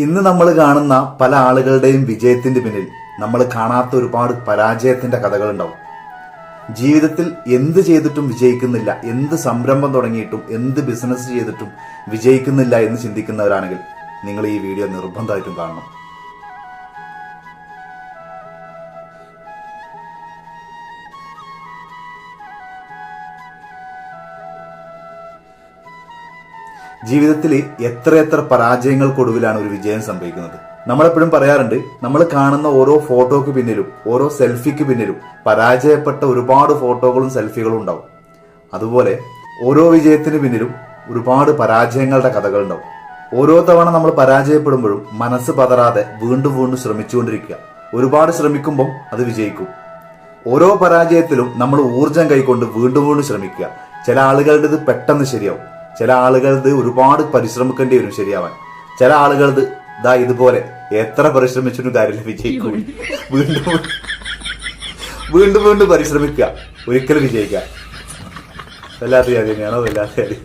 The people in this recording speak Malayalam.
ഇന്ന് നമ്മൾ കാണുന്ന പല ആളുകളുടെയും വിജയത്തിന്റെ പിന്നിൽ നമ്മൾ കാണാത്ത ഒരുപാട് പരാജയത്തിന്റെ കഥകളുണ്ടാവും. ജീവിതത്തിൽ എന്ത് ചെയ്തിട്ടും വിജയിക്കുന്നില്ല, എന്ത് സംരംഭം തുടങ്ങിയിട്ടും എന്ത് ബിസിനസ് ചെയ്തിട്ടും വിജയിക്കുന്നില്ല എന്ന് ചിന്തിക്കുന്നവരാണെങ്കിൽ നിങ്ങൾ ഈ വീഡിയോ നിർബന്ധമായിട്ടും കാണണം. ജീവിതത്തിൽ എത്രയെത്ര പരാജയങ്ങൾക്കൊടുവിലാണ് ഒരു വിജയം സംഭവിക്കുന്നത്. നമ്മളെപ്പോഴും പറയാറുണ്ട്, നമ്മൾ കാണുന്ന ഓരോ ഫോട്ടോക്ക് പിന്നിലും ഓരോ സെൽഫിക്ക് പിന്നിലും പരാജയപ്പെട്ട ഒരുപാട് ഫോട്ടോകളും സെൽഫികളും ഉണ്ടാവും. അതുപോലെ ഓരോ വിജയത്തിന് പിന്നിലും ഒരുപാട് പരാജയങ്ങളുടെ കഥകളുണ്ടാവും. ഓരോ തവണ നമ്മൾ പരാജയപ്പെടുമ്പോഴും മനസ്സ് പതറാതെ വീണ്ടും വീണ്ടും ശ്രമിച്ചുകൊണ്ടിരിക്കുക. ഒരുപാട് ശ്രമിക്കുമ്പം അത് വിജയിക്കും. ഓരോ പരാജയത്തിലും നമ്മൾ ഊർജം കൈക്കൊണ്ട് വീണ്ടും വീണ്ടും ശ്രമിക്കുക. ചില ആളുകളുടെ ഇത് പെട്ടെന്ന് ശരിയാവും, ചില ആളുകളത് ഒരുപാട് പരിശ്രമിക്കേണ്ടി വരും ശരിയാവാൻ. ചില ആളുകളത് ഇതുപോലെ എത്ര പരിശ്രമിച്ചിട്ടും കാര്യമില്ല, വിജയിക്കും. വീണ്ടും വീണ്ടും വീണ്ടും പരിശ്രമിക്കുക, ഒരിക്കലും വിജയിക്കുക. വല്ലാത്ത കാര്യം തന്നെയാണോ? വല്ലാത്ത കാര്യം.